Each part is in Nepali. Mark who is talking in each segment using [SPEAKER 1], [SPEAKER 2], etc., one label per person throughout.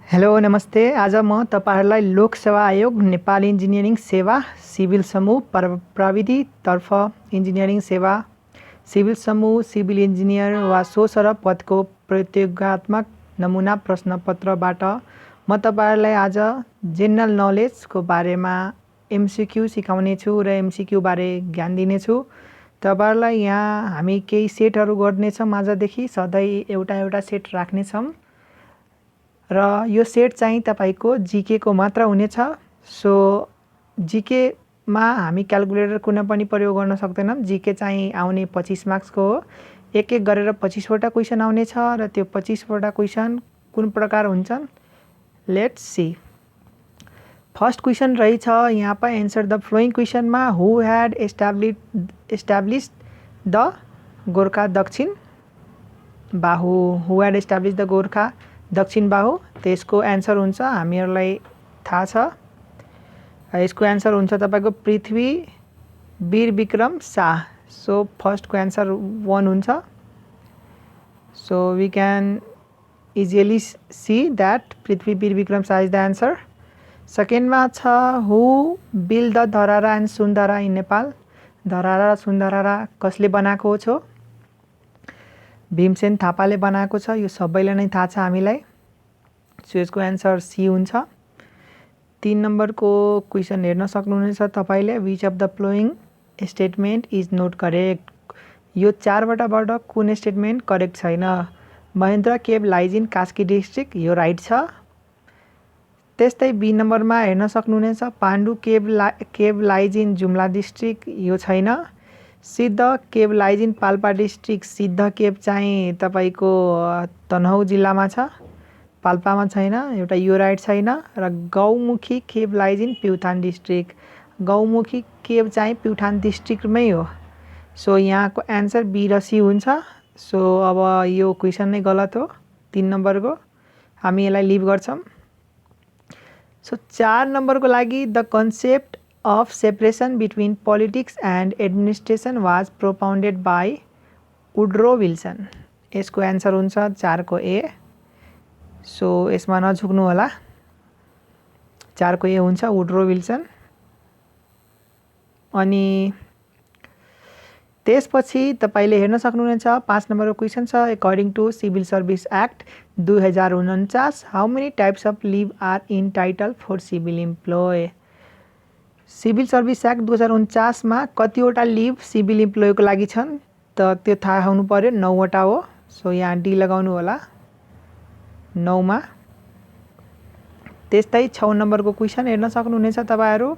[SPEAKER 1] हेलो नमस्ते। आज म तपाईहरुलाई लोक सेवा आयोग नेपाल इन्जिनियरिङ सेवा सिभिल समूह प्रविधितर्फ इन्जिनियरिङ सेवा सिभिल समूह सिभिल इन्जिनियर वा सो सरह पदको प्रतियोगितात्मक नमुना प्रश्नपत्रबाट म तपाईहरुलाई आज जेनरल नलेजको बारेमा एमसीक्यू सिकाउने छु र एमसीक्यू बारे ज्ञान दिने छु। तपाईहरुलाई यहाँ हामी केही सेटहरु गर्ने छौं। आजदेखि सधैं एउटा सेट राख्ने छौं र यो सेट चाहिँ तपाईको जीके को मात्र हुनेछ। सो जीके मा हामी क्याल्कुलेटर कुनै पनि प्रयोग गर्न सक्दैनौं। जीके चाहिँ आउने 25 मार्क्स को हो। एक एक गरेर 25 वटा क्वेशन आउने छ र त्यो 25 वटा क्वेशन कुन प्रकार हुन्छन् लेट्स सी। फर्स्ट क्वेशन रहेछ यहाँ पर एन्सर द फ्लोइङ क्वेशन मा हु ह्याड एस्टाब्लिश्ड द गोरखा दक्षिण बाहु। हु ह्याड एस्टाब्लिश्ड द गोरखा दक्षिण बाहु। त्यसको एन्सर हुन्छ हामीहरुलाई थाहा छ। यसको एन्सर हुन्छ तपाईको पृथ्वी वीर विक्रम शाह। सो फर्स्ट को एन्सर 1 हुन्छ। So we can easily see that Prithvi Bir Bikram Shah is the answer. Second मा छ who build the Dharara and Sundhara in Nepal. Dharara र सुन्दरा कसले बनाएको छ? भीमसेन थापाले बनाएको छ। यो सबैलाई नै थाहा छ हामीलाई। सो यसको एन्सर सी हुन्छ। 3 नम्बर को क्वेशन हेर्न सक्नुहुनेछ तपाईले। Which of the flowing statement is note correct. यो 4 वटाबाट कुन स्टेटमेन्ट करेक्ट छैन? Mahendra cave lies in Kaski district, यो राइट छ। त्यस्तै बी नम्बरमा हेर्न सक्नुहुनेछ Pandu cave lies in Jumla district, यो छैन। सिद्ध cave lies in Palpa district, सिद्ध केभ चाहिँ तपाईको तनहुँ जिल्लामा छ, पाल्पामा छैन, एउटा यो राइट छैन। र Gaumukhi cave lies in Pyuthan district, Gaumukhi cave चाहिँ प्युठान डिस्ट्रिक्टमै हो। सो यहाँको एन्सर बी र सी हुन्छ। सो अब यो क्वेशन नै गलत हो 3 नम्बरको, हामी यसलाई लिभ गर्छौं। सो 4 नम्बरको लागि the concept of separation between politics and administration was propounded by Woodrow Wilson। यसको एन्सर हुन्छ 4 को ए। सो यसमा नझुक्नु होला, 4 को ए हुन्छ वुड्रो विल्सन। अनि त्यसपछि तपाईले हेर्न सक्नुहुनेछ 5 नम्बरको क्वेशन छ according to civil service act 2049 how many types of leave are entitled for civil employee. Civil service act 2049 मा कतिवटा लिभ सिभिल इम्प्लोयको लागि छन् त त्यो थाहा हुनु पर्यो। 9 वटा हो। सो यहाँ डी लगाउनु होला 9 मा। त्यस्तै 6 नम्बरको क्वेशन हेर्न सक्नुहुनेछ तपाईहरु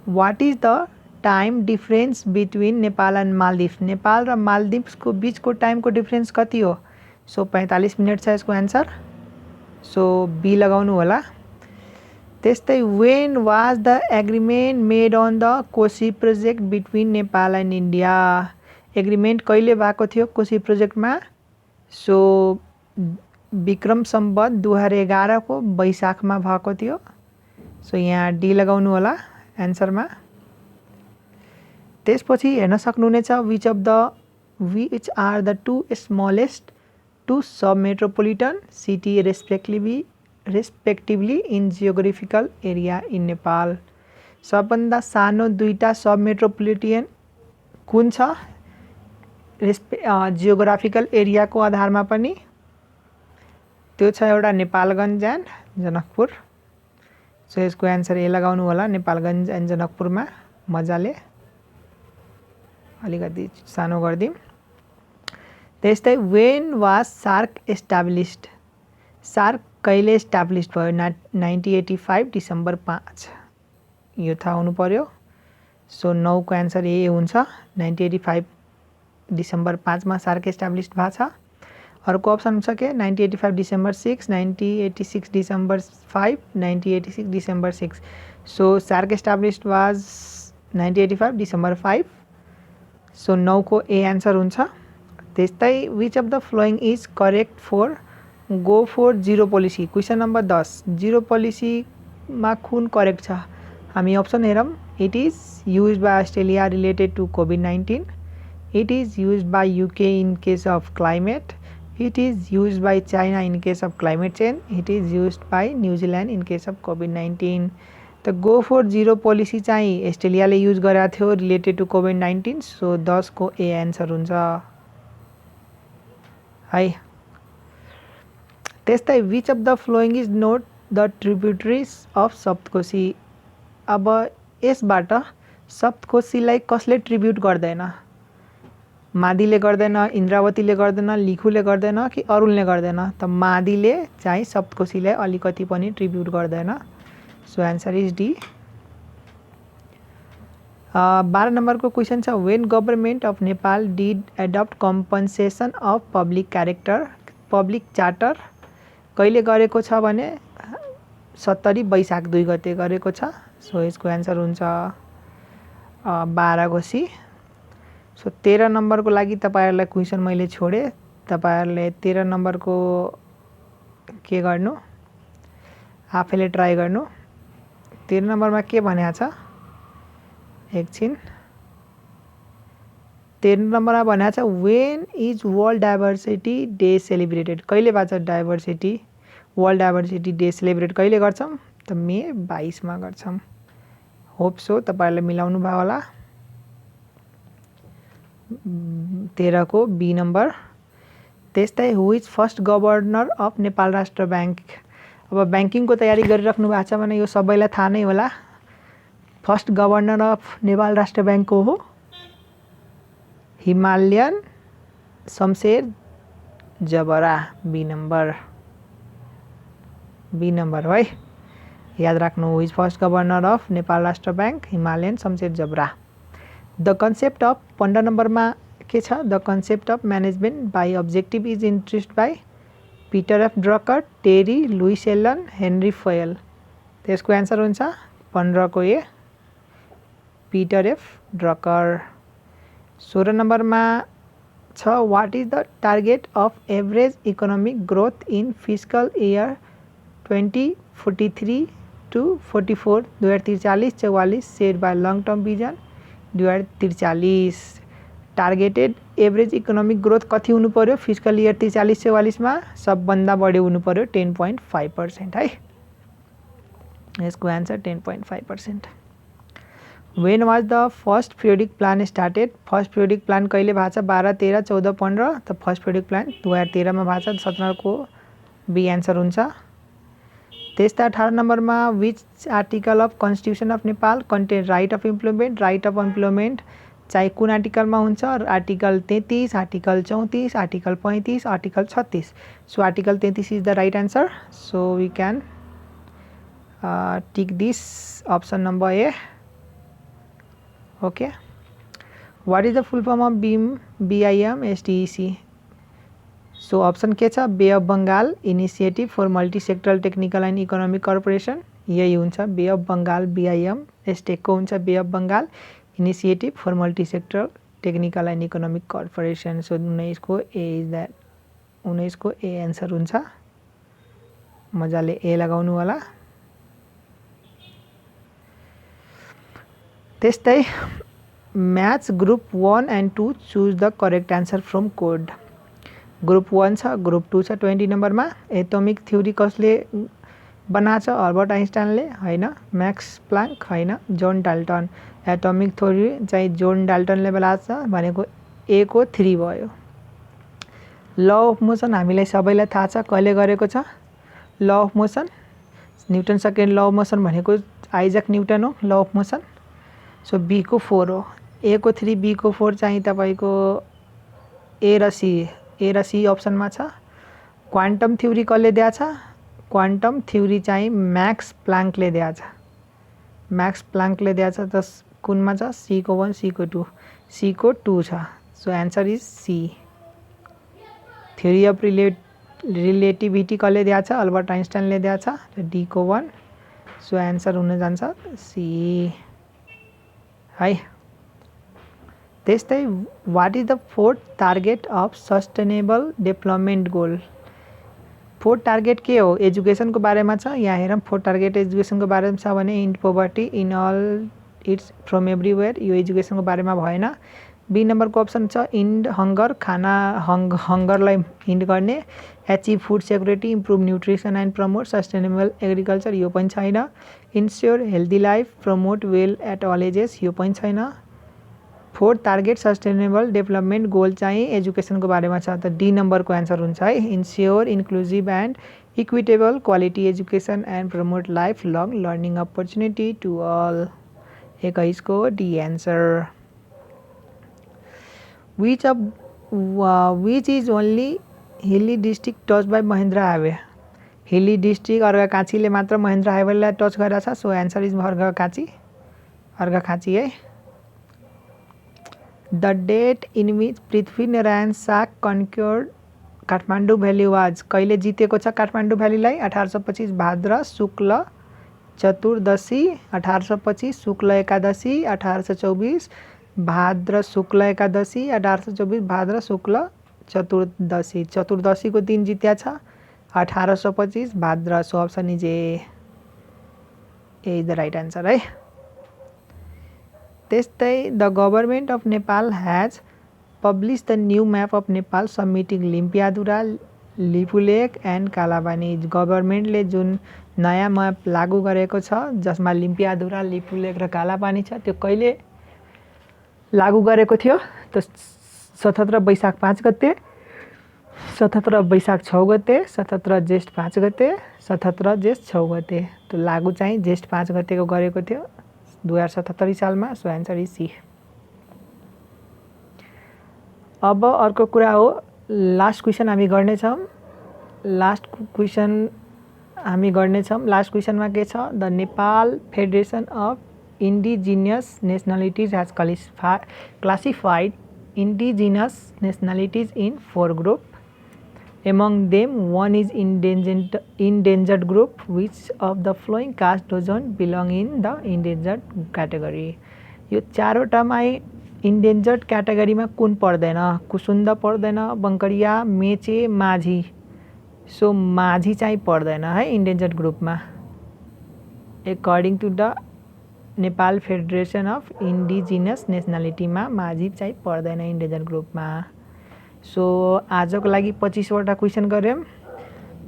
[SPEAKER 1] what is the time difference between Nepal and Maldives. Nepal र मालदिव्सको बीचको टाइमको डिफरेन्स कति हो? सो 45 मिनेट छ यसको एन्सर। सो बी लगाउनु होला। त्यस्तै when was the agreement made on the Koshi project between Nepal and India. Agreement कहिले भएको थियो कोशी प्रोजेक्टमा? सो विक्रम सम्वत 2011 को वैशाखमा भएको थियो। सो यहाँ डी लगाउनु होला एन्सरमा। त्यसपछि हेर्न सक्नुहुनेछ which are the two smallest two sub-metropolitan city respectively in geographical area in Nepal। सबभन्दा सानो दुईटा सब मेट्रोपोलिटन कुन छ जियोग्राफिकल एरिया को आधारमा पनि? त्यो छ एउटा नेपालगञ्ज एन्ड जनकपुर। सो यसको एन्सर ए लगाउनु होला नेपालगञ्ज एन्ड जनकपुरमा। मजाले अलिकति सानो गर्दिम। त्यस्तै when was SAARC established। SAARC कहिले एस्टाब्लिश भयो? 1985 डिसेम्बर 5, यो थाहा हुनु पर्यो। सो 9 को एन्सर ए हुन्छ। 1985 डिसेम्बर 5 मा SAARC एस्टाब्लिश भएको छ। अर्को अप्सन छ के 1985 December 6, 1986 December 5, 1986 December 6। So SAARC established was 1985 December 5। So 9 को ए एन्सर हुन्छ। त्यस्तै which of the following is correct for go for zero policy। Question number 10 zero policy मा कुन करेक्ट छ? हामी अप्सन हेरौं। It is used by Australia related to COVID-19। It is used by UK in case of climate. It is used by China in case of climate change. It is used by New Zealand in case of COVID-19. The Go for Zero policy चाहिँ अस्ट्रेलियाले युज गरेको थियो रिलेटेड टु COVID-19. सो 10 को ए एन्सर हुन्छ है। त्यस्तै which of the following is not the tributaries of Saptakoshi. अब यसबाट सप्तकोशीलाई कसले ट्रिब्युट गर्दैन? मादीले गर्दैन, इन्द्रावतीले गर्दैन, लिखुले गर्दैन कि अरुणले गर्दैन? त मादीले चाहिँ सप्तकोशीलाई अलिकति पनि ट्रिब्युट गर्दैन। So answer is D. 12 नम्बरको क्वेसन छ when government of Nepal did adopt compensation of public charter कहिले गरेको छ भने 70 वैशाख 2 गते गरेको छ। सो यसको एन्सर हुन्छ 12 को सी। सो 13 नम्बरको लागि तपाईहरुलाई क्वेसन मैले छोडे। तपाईहरुले 13 नम्बरको के गर्नु आफैले ट्राई गर्नु। 13 नम्बरमा के भनेको छ एकछिन। 13 नम्बरमा भनेको छ when is world diversity day celebrated. कहिले भएको छ वर्ल्ड डाइभर्सिटी डे सेलिब्रेट कहिले गर्छौं? त मे 22 मा गर्छौं। होप सो तपाईहरुले मिलाउनु भयो होला। 13 को बी नम्बर। त्यस्तै who is first governor of Nepal Rastra bank. अब बैंकिङको तयारी गरिराख्नु भएको छ भने यो सबैलाई थाहा नै होला। First governor of Nepal Rastra bank को हो हिमालयन शमशेर जबरा। बी नम्बर है याद राख्नु। Who is first governor of Nepal Rastra bank Himalaya Shumsher Jabara. The concept of 15 नम्बरमा के छ? The concept of management by objective is introduced by Peter F Drucker, Terry, Louis Allen, Henry Fayol. त्यसको एन्सर हुन्छ 15 को ए पीटर एफ ड्रकर। 16 नम्बरमा छ what is the target of average economic growth in fiscal year 2043 to 44 2043-44 set by long term vision 2043। Targeted average economic growth कति हुनु पर्यो फिस्कल इयर 43-44 मा? सबभन्दा बढी हुनु पर्यो 10.5% है। यसको answer 10.5%। When was the first periodic plan started. First periodic plan कहिले भएको छ? 12, 13, 14, 15। त फर्स्ट पिरियडिक प्लान 2013 मा भएको छ। 17 को बी एन्सर हुन्छ। त्यस्तै 18 नम्बरमा which article of constitution of Nepal contain right of employment. Right of employment चाहिँ कुन आर्टिकलमा हुन्छ? Article 33, article 34, article 35, article 36। So article 33 is the right answer. So we can tick this option number A. Okay what is the full form of BIM STEC। So option के छ? Bay of Bengal initiative for multi sectoral technical and economic cooperation. यही हुन्छ bay of Bengal BIM STEC को हुन्छ bay of Bengal initiative for multi sectoral technical and economic cooperation. So 19 को ए इज द्याट 19 को ए एन्सर हुन्छ। मजाले ए लगाउनु होला। त्यस्तै match group 1 and 2 choose the correct answer from code. Group 1 छ, ग्रुप 2 छ 20 नम्बरमा। एटोमिक थ्योरी कसले बनाएको छ? अल्बर्ट आइन्स्टाइनले हैन, म्याक्स प्लाङ्क हैन, जोन डाल्टन। एटोमिक थ्योरी चाहिँ जोन डाल्टनले बनाएको छ भनेको ए को 3 भयो। ल अफ मोसन हामीलाई सबैलाई थाहा छ कहिले गरेको छ? Law of motion newton second law of motion भनेको आइजक न्युटन हो law of motion. So be को 4 हो। ए को 3 बी को 4 चाहिँ तपाईको ए र सी अप्सनमा छ। क्वान्टम थ्योरी कसले दिएको छ? क्वान्टम थ्योरी चाहिँ म्याक्स प्लाङ्कले दिएको छ। म्याक्स प्लाङ्कले दिएको छ त कुनमा छ? सी को 1 सी को 2 सी को 2 छ। So answer is C. Theory of relativity कसले दिएको छ? अल्बर्ट आइन्स्टाइनले दिएको छ। डी को 1। सो एन्सर हुन जान्छ सी है। त्यस्तै what is the fourth target of sustainable development goal. Fourth target के हो? एजुकेसनको बारेमा छ। यहाँ हेरौँ फोर्थ टार्गेट एजुकेसनको बारेमा छ भने end poverty in all its from everywhere. यो एजुकेसनको बारेमा भएन। बी नम्बरको अप्सन छ इन्ड हङ्गर, खाना हङ्गरलाई इन्ड गर्ने। Achieve food security, improve nutrition and promote sustainable agriculture, यो पनि छैन। Ensure healthy life, promote well at all ages, यो पनि छैन। Fourth target sustainable development goal चाहिँ एजुकेसनको बारेमा छ, त डी नम्बरको एन्सर हुन्छ है। Ensure inclusive and equitable quality education and promote life long learning opportunity to all, 21को D answer. Which is only hilly district touch by Mahendra highway, hilly district अर्घाखाँचीले मात्र महेन्द्र हाइवेलाई टच गरेको छ, सो एन्सर इज अर्घाखाँची है। The date in which Prithvinarayan Shah conquered Kathmandu valley was, कहिले जितेको छ काठमाडौँ भ्यालीलाई? 1825 भाद्र शुक्ल चतुर्दशी, 1825 शुक्ल एकादशी, 1824 भाद्र शुक्ल एकादशी, 1824 भाद्र शुक्ल चतुर्दशी। चतुर्दशीको दिन जित्या छ 1825 भाद्र, so option is A is the right answer है। त्यस्तै the government of Nepal has publish the new map of Nepal submitting Limpiyadhura, Lipulekh and Kalapani, गभर्मेन्टले जुन नयाँ म्याप लागू गरेको छ जसमा लिम्पियाधुरा, लिपुलेक र कालापानी छ, त्यो कहिले लागू गरेको थियो? त 77 वैशाख 5 गते, 77 वैशाख 6 गते, 77 जेष्ठ 5 गते, 77 जेष्ठ 6 गते। त्यो लागू चाहिँ जेष्ठ 5 गतेको गरेको थियो 2077 सालमा, सो एन्सर इज सी। अब अर्को कुरा हो, लास्ट क्वेसन हामी गर्नेछौँ। लास्ट क्वेसनमा के छ? The Nepal federation of indigenous nationalities has classified indigenous nationalities in 4 groups. Among them, one is endangered group. Which of the following caste doesn't belong in the endangered category? यो चारवटामा इन्डेन्जर्ड क्याटेगोरीमा कुन पर्दैन? कुसुन्द पर्दैन, बङ्करिया, मेचे, माझी। सो माझी चाहिँ पर्दैन है इन्डेन्जर्ड ग्रुपमा, according to the Nepal federation of indigenous नेसनालिटीमा माझी चाहिँ पर्दैन इन्डेन्जर्ड ग्रुपमा। सो आजको लागि 25वटा क्वेसन गऱ्यौँ,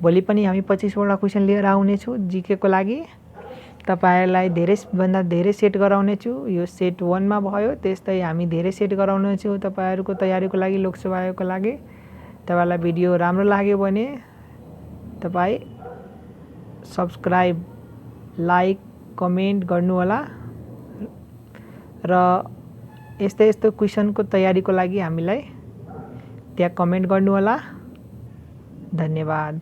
[SPEAKER 1] भोलि पनि हामी 25वटा क्वेसन लिएर आउनेछु जिकेको लागि। तपाईहरुलाई धेरैभन्दा धेरै सेट गराउनेछु, यो सेट 1 मा भयो, त्यस्तै हामी धेरै सेट गराउनेछु तपाईहरुको तयारीको लागि, लोकसभा आयोगको लागि। तपाईहरुलाई भिडियो राम्रो लाग्यो भने तपाई सब्स्क्राइब, लाइक, कमेन्ट गर्नु होला र यस्तो क्वेसनको तयारीको लागि हामीलाई त्यहाँ कमेन्ट गर्नु होला। धन्यवाद।